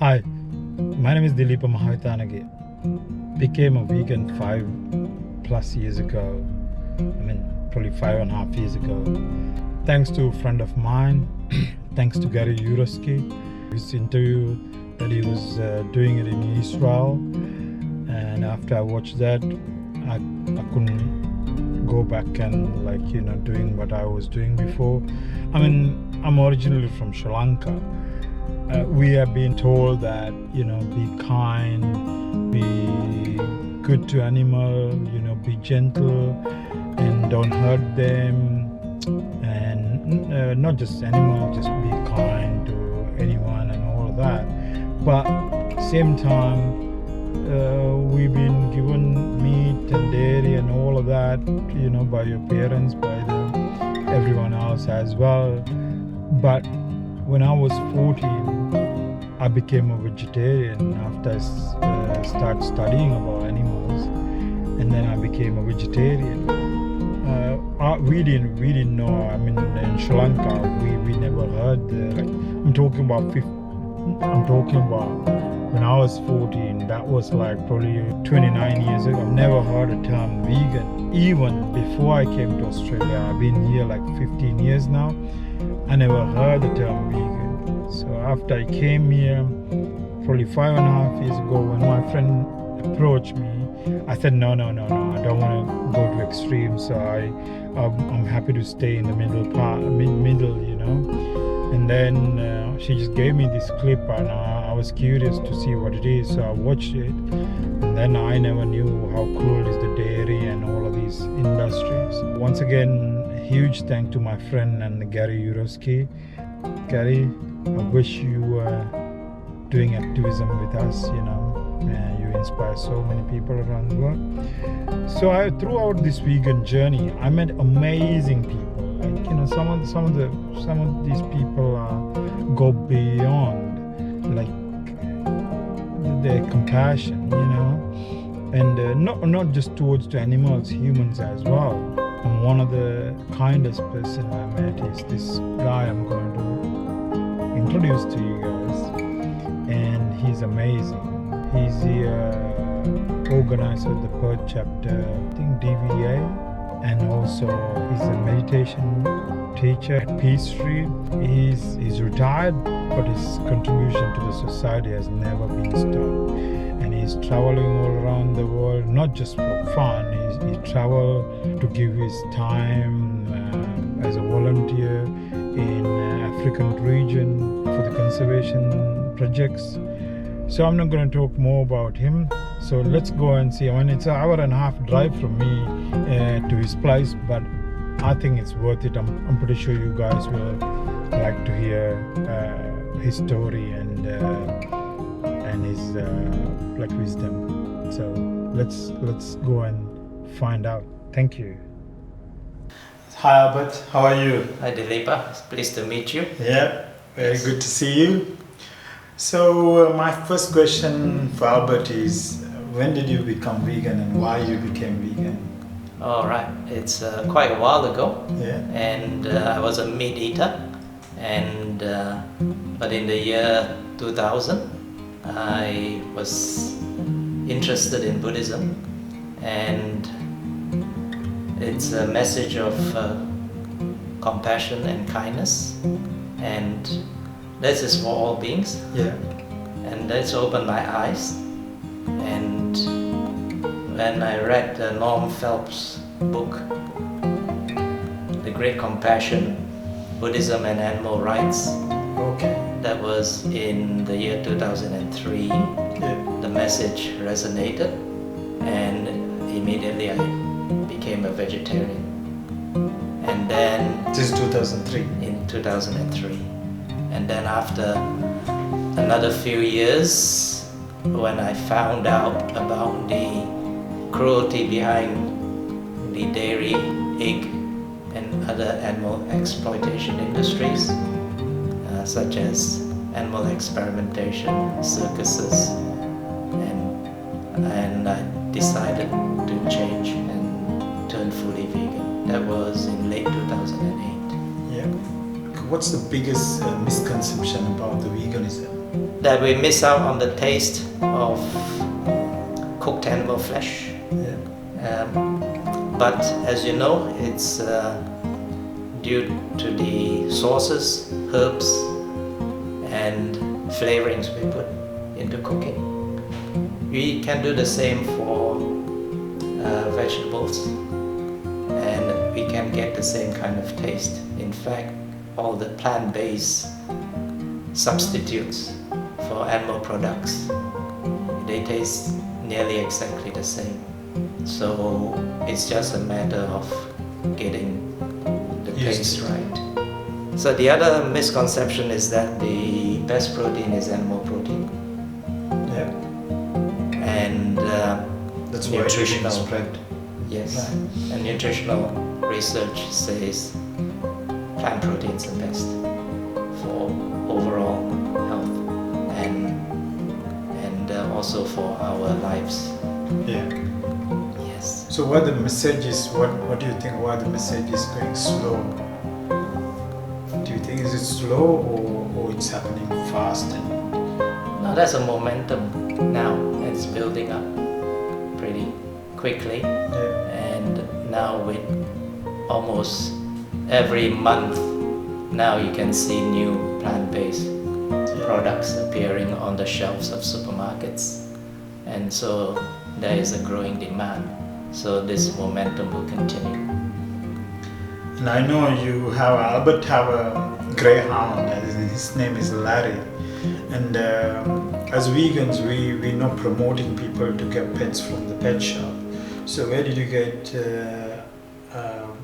Hi, my name is Dileepa Mahawithanage. Became a vegan 5+ years ago. Probably 5.5 years ago. Thanks to a friend of mine, thanks to Garry Yourofsky, his interview that he was doing it in Israel. And after I watched that, I couldn't go back and doing what I was doing before. I'm originally from Sri Lanka. We have been told that, be kind, be good to animal, be gentle and don't hurt them. And not just animals, just be kind to anyone and all of that. But same time, we've been given meat and dairy and all of that, by your parents, by everyone else as well. But when I was 14, I became a vegetarian after I started studying about animals, and then I became a vegetarian. We didn't know. In Sri Lanka, we never heard. I'm talking about when I was 14. That was probably 29 years ago. I've never heard a term vegan. Even before I came to Australia, I've been here 15 years now. I never heard the term vegan. So after I came here, probably 5.5 years ago, when my friend approached me, I said, no, I don't want to go to extremes. So I'm happy to stay in the middle. And then she just gave me this clip, and I was curious to see what it is. So I watched it, and then I never knew how cruel is the dairy and all of these industries. Once again, huge thank to my friend and Garry Yourofsky. Garry, I wish you were doing activism with us, you inspire so many people around the world. So throughout this vegan journey, I met amazing people. Some of these people go beyond their compassion, and not just towards the animals, humans as well. And one of the kindest person I met is this guy I'm going to introduce to you guys, and he's amazing. He's the organizer of the Perth chapter, I think DVA, and also he's a meditation teacher at Peace Tree. He's retired, but his contribution to the society has never been stopped. And he's traveling all around the world, not just for fun. He traveled to give his time as a volunteer in African region for the conservation projects. So I'm not going to talk more about him. So let's go and see. It's an 1.5-hour drive from me to his place, but I think it's worth it. I'm pretty sure you guys will like to hear his story and his wisdom. So let's go and find out. Thank you. Hi Albert, how are you? Hi Dileepa, it's pleased to meet you. Yeah, very good to see you. So my first question for Albert is, when did you become vegan and why you became vegan? All right, it's quite a while ago. Yeah. And I was a meat eater, and but in the year 2000, I was interested in Buddhism, and it's a message of compassion and kindness, and this is for all beings. Yeah. And that's opened my eyes. And when I read Norm Phelps' book, The Great Compassion, Buddhism and Animal Rights, Okay. that was in the year 2003, Yeah. the message resonated, and immediately I became a vegetarian. And then This is 2003. in 2003. And then after another few years, when I found out about the cruelty behind the dairy, egg, and other animal exploitation industries, such as animal experimentation, circuses, and I decided to change and turn fully vegan. That was in late 2008. Yeah. What's the biggest misconception about the veganism? that we miss out on the taste of cooked animal flesh. But as you know, it's due to the sauces, herbs, and flavorings we put into cooking. We can do the same for vegetables, and we can get the same kind of taste. In fact, all the plant-based substitutes for animal products, they taste nearly exactly the same. So it's just a matter of getting the taste right. So the other misconception is that the best protein is animal protein. Yeah. And That's why nutritional spread. Yes. Right. And nutritional research says plant proteins are best for overall health and also for our lives. Yeah. Yes. So what the message is, what do you think, why the message is going slow? Do you think is it slow or it's happening fast? No, that's a momentum now. It's building up pretty quickly. Yeah. And now with almost every month, now you can see new plant-based products appearing on the shelves of supermarkets. And so there is a growing demand. So this momentum will continue. And I know you have, Albert have a greyhound, his name is Larry. And as vegans, we're not promoting people to get pets from the pet shop. So where did you get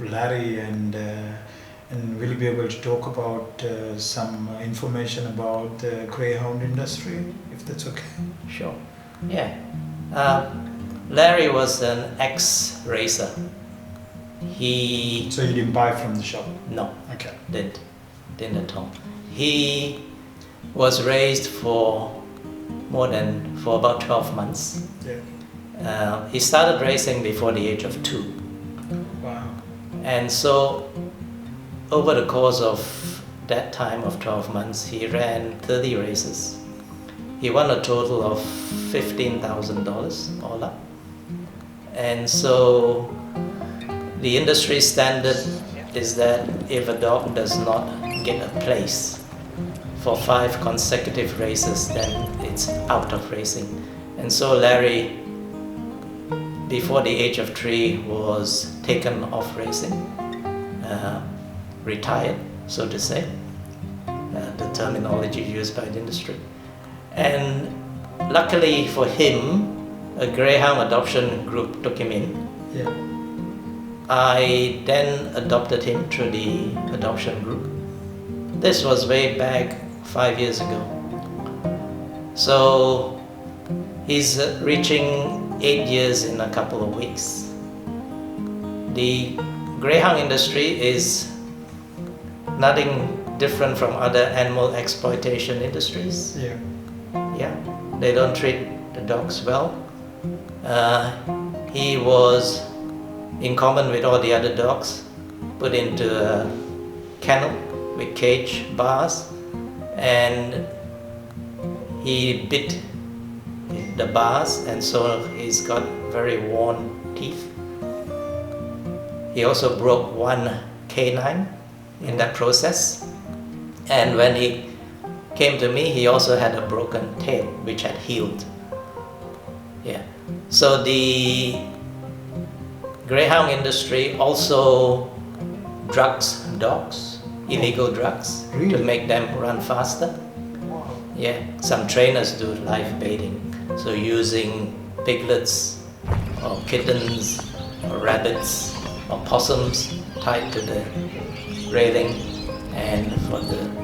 Larry, and will you be able to talk about some information about the greyhound industry, if that's okay? Sure. Yeah. Larry was an ex-racer. So you didn't buy from the shop? No. Okay. Didn't at all. He was raised for about 12 months. Yeah. He started racing before the age of 2. Wow. And so over the course of that time of 12 months, he ran 30 races. He won a total of $15,000 all up. And so the industry standard is that if a dog does not get a place for 5 consecutive races, then it's out of racing. And so Larry, before the age of 3, was taken off racing, retired, so to say, the terminology used by the industry. And luckily for him, a greyhound adoption group took him in. Yeah. I then adopted him through the adoption group. This was way back 5 years ago. So he's reaching 8 years in a couple of weeks. The greyhound industry is nothing different from other animal exploitation industries. Yeah. Yeah, they don't treat the dogs well. He was, in common with all the other dogs, put into a kennel with cage bars, and he bit the bars, and so he's got very worn teeth. He also broke one canine in that process, and when he came to me, he also had a broken tail which had healed. Yeah. So the greyhound industry also drugs dogs, illegal drugs, Really? to make them run faster. Wow. Yeah. Some trainers do live baiting, so using piglets or kittens or rabbits or possums tied to the railing and for the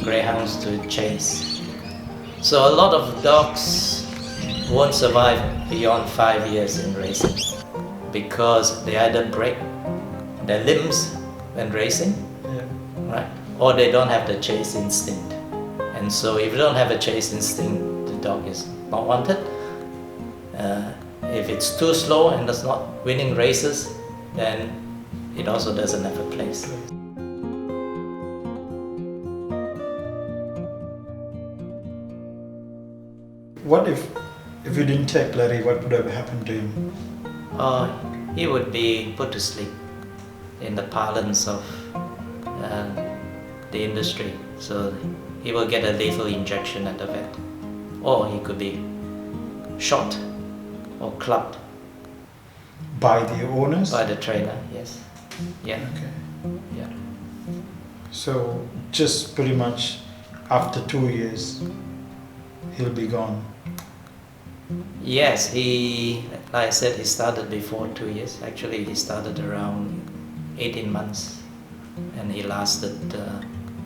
greyhounds to chase. So a lot of dogs won't survive beyond 5 years in racing because they either break their limbs when racing, Yeah. right? Or they don't have the chase instinct. And so if you don't have a chase instinct, the dog is not wanted. If it's too slow and does not winning races, then it also doesn't have a place. What if you didn't take Larry, what would have happened to him? He would be put to sleep in the parlance of the industry. So he will get a lethal injection at the vet. Or he could be shot or clubbed. By the owners? By the trainer, yes. Yeah. Okay. Yeah. So just pretty much after 2 years, he'll be gone. Yes, like I said, he started before 2 years. Actually, he started around 18 months and he lasted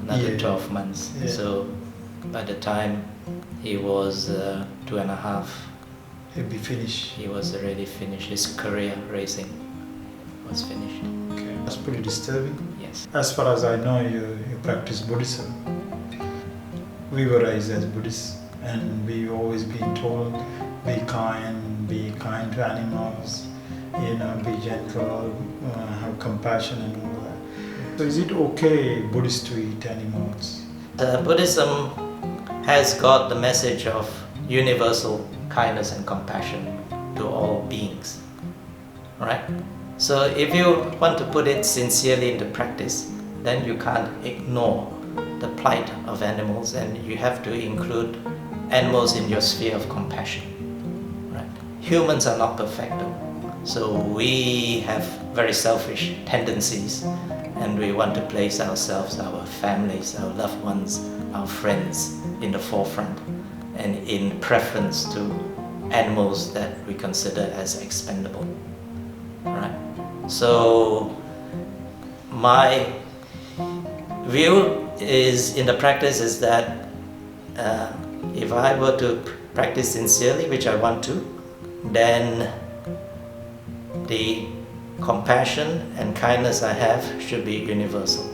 another 12 months. Yeah. So by the time he was 2.5, He'll be finished. he was already finished. His career racing was finished. Okay. That's pretty disturbing. Yes. As far as I know, you practice Buddhism. We were raised as Buddhists and we've always been told be kind to animals, be gentle, have compassion and all that. So is it okay Buddhists to eat animals? Buddhism has got the message of universal kindness and compassion to all beings. Right? So if you want to put it sincerely into practice, then you can't ignore the plight of animals and you have to include animals in your sphere of compassion. Right? Humans are not perfect though. So we have very selfish tendencies and we want to place ourselves, our families, our loved ones, our friends in the forefront and in preference to animals that we consider as expendable. Right? So my view is in the practice is that if I were to practice sincerely, which I want to, then the compassion and kindness I have should be universal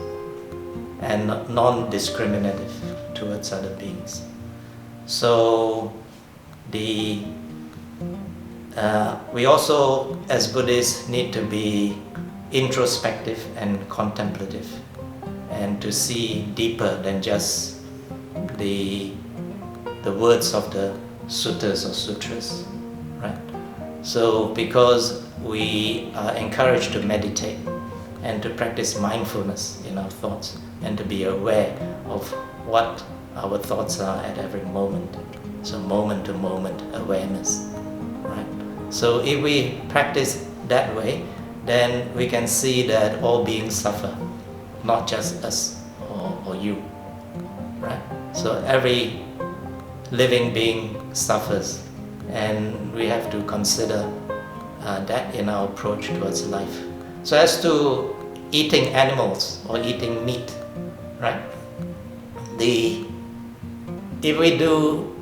and non-discriminative towards other beings. So we also as Buddhists need to be introspective and contemplative and to see deeper than just the words of the suttas or sutras, right? So because we are encouraged to meditate and to practice mindfulness in our thoughts and to be aware of what our thoughts are at every moment. So moment to moment awareness, right? So if we practice that way, then we can see that all beings suffer, not just us or you, right? So every living being suffers and we have to consider that in our approach towards life. So as to eating animals or eating meat, right? If we do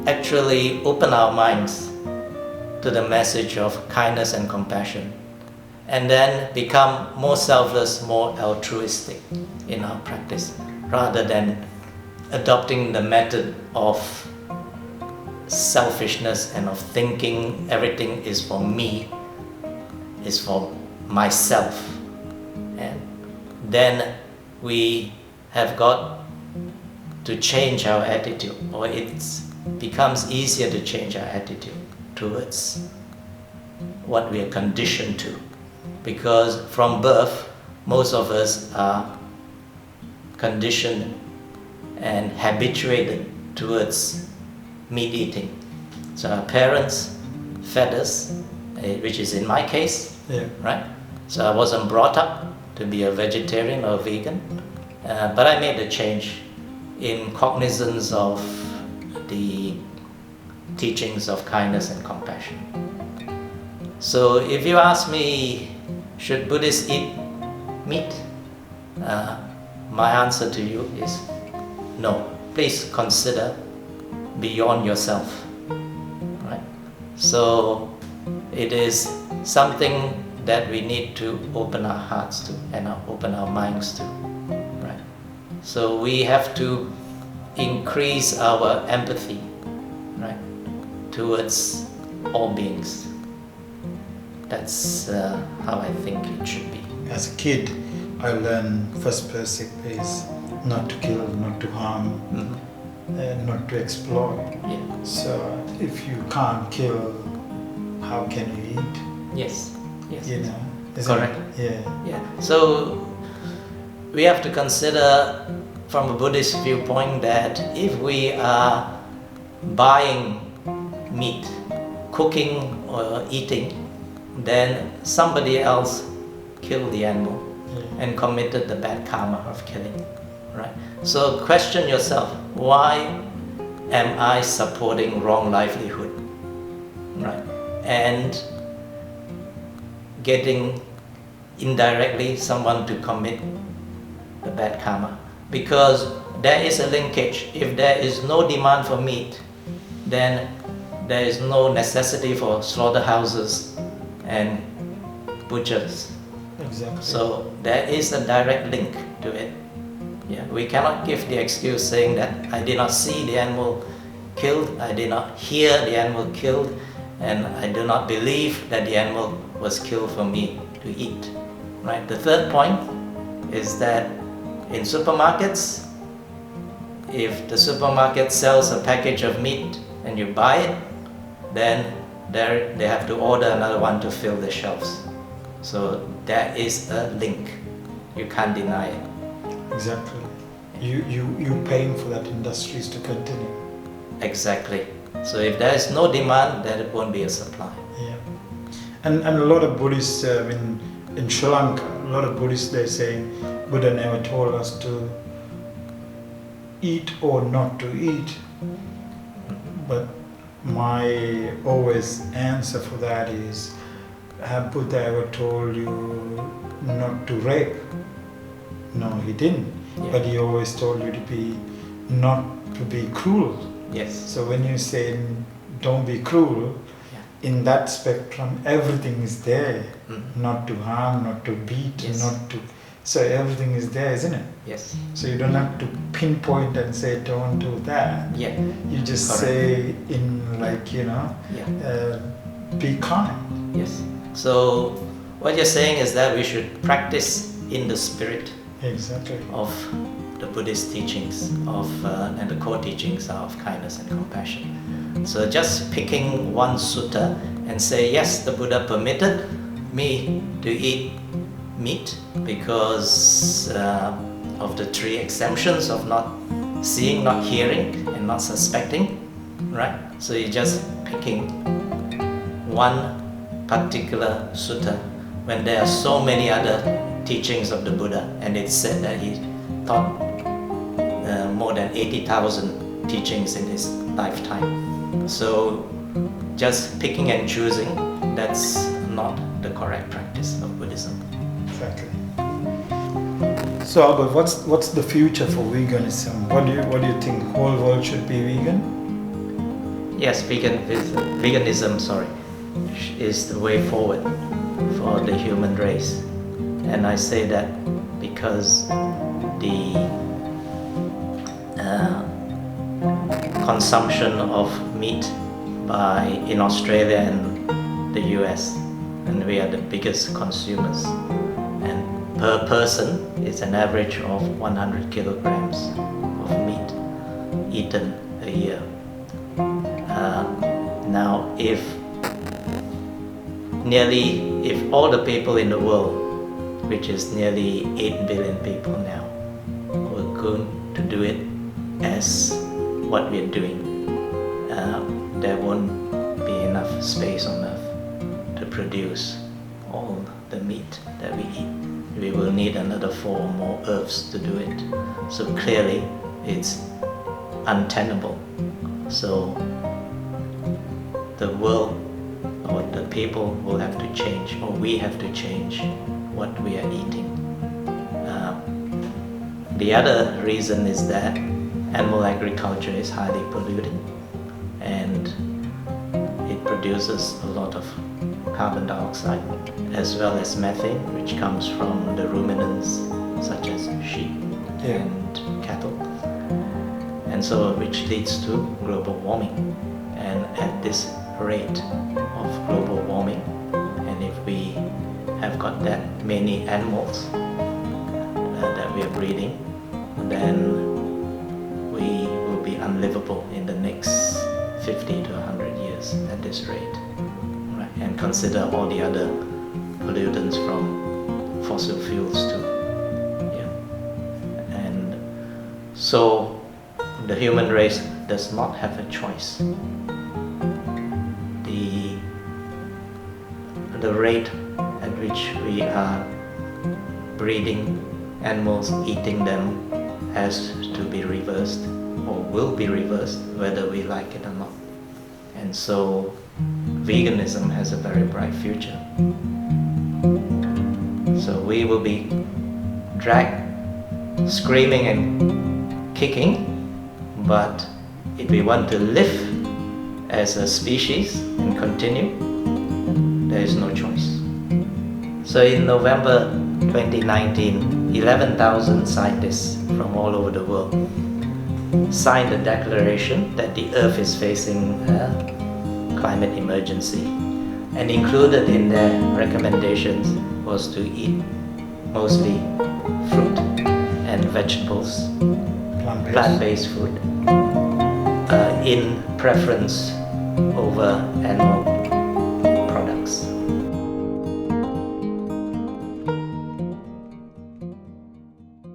actually open our minds to the message of kindness and compassion and then become more selfless, more altruistic in our practice rather than adopting the method of selfishness and of thinking everything is for me, is for myself, and then we have got to change our attitude, or it becomes easier to change our attitude towards what we are conditioned to, because from birth most of us are conditioned and habituated towards meat eating. So our parents fed us, which is in my case, right? So I wasn't brought up to be a vegetarian or a vegan, but I made a change in cognizance of the teachings of kindness and compassion. So if you ask me, should Buddhists eat meat? My answer to you is no. Please consider beyond yourself, right? So it is something that we need to open our hearts to and open our minds to, right? So we have to increase our empathy, right, towards all beings. That's how I think it should be. As a kid, I learned first basic is not to kill, not to harm, not to exploit. Yeah. So if you can't kill, how can you eat? Yes, yes. You know, isn't Correct. it? Yeah. Yeah. So we have to consider from a Buddhist viewpoint that if we are buying meat, cooking or eating, then somebody else killed the animal and committed the bad karma of killing, right? So question yourself, why am I supporting wrong livelihood, right? And getting indirectly someone to commit the bad karma, because there is a linkage. If there is no demand for meat, then there is no necessity for slaughterhouses and butchers. Exactly. So there is a direct link to it. Yeah, we cannot give the excuse saying that I did not see the animal killed, I did not hear the animal killed, and I do not believe that the animal was killed for me to eat. Right? The third point is that in supermarkets, if the supermarket sells a package of meat and you buy it, then they have to order another one to fill the shelves. So there is a link. You can't deny it. Exactly. You paying for that industries to continue. Exactly. So if there is no demand, then it won't be a supply. Yeah. And a lot of Buddhists in Sri Lanka, a lot of Buddhists, they're saying Buddha never told us to eat or not to eat. But my always answer for that is, have Buddha ever told you not to rape? No, he didn't. Yeah. But he always told you to be not to be cruel. Yes. So when you say don't be cruel, in that spectrum, everything is there. Not to harm, not to beat, Yes. not to. So everything is there, isn't it? Yes. So you don't have to pinpoint and say don't do that. Yeah. You just Correct. say in be kind. Yes. So what you're saying is that we should practice in the spirit Exactly. of the Buddhist teachings and the core teachings are of kindness and compassion. So just picking one sutta and say, yes, the Buddha permitted me to eat meat because of the three exemptions of not seeing, not hearing, and not suspecting, right? So you're just picking one particular sutta when there are so many other teachings of the Buddha, and it's said that he taught more than 80,000 teachings in his lifetime. So just picking and choosing, that's not the correct practice of Buddhism. Exactly. So Albert, what's the future for veganism? What do you think? Whole world should be vegan? Yes, veganism, is the way forward for the human race. And I say that because the consumption of meat in Australia and the US, and we are the biggest consumers, and per person it's an average of 100 kilograms of meat eaten a year. Now if all the people in the world, which is nearly 8 billion people now, were going to do it as what we're doing, there won't be enough space on earth to produce all the meat that we eat. We will need another 4 more earths to do it. So clearly it's untenable. So the world or the people will have to change, or we have to change what we are eating. The other reason is that animal agriculture is highly polluting, and it produces a lot of carbon dioxide as well as methane, which comes from the ruminants such as sheep and cattle, and so which leads to global warming. And at this rate of global warming, and if we have got that many animals that we are breeding, then we will be unlivable in the next 50 to 100 years at this rate, right? And consider all the other pollutants from fossil fuels too. Yeah. And so the human race does not have a choice. The rate at which we are breeding animals, eating them, has to be reversed, or will be reversed, whether we like it or not. And so veganism has a very bright future. So we will be dragged screaming and kicking, but if we want to live as a species and continue, there is no choice. So in November 2019, 11,000 scientists from all over the world signed a declaration that the Earth is facing a climate emergency. And included in their recommendations was to eat mostly fruit and vegetables, plant-based food, in preference over animal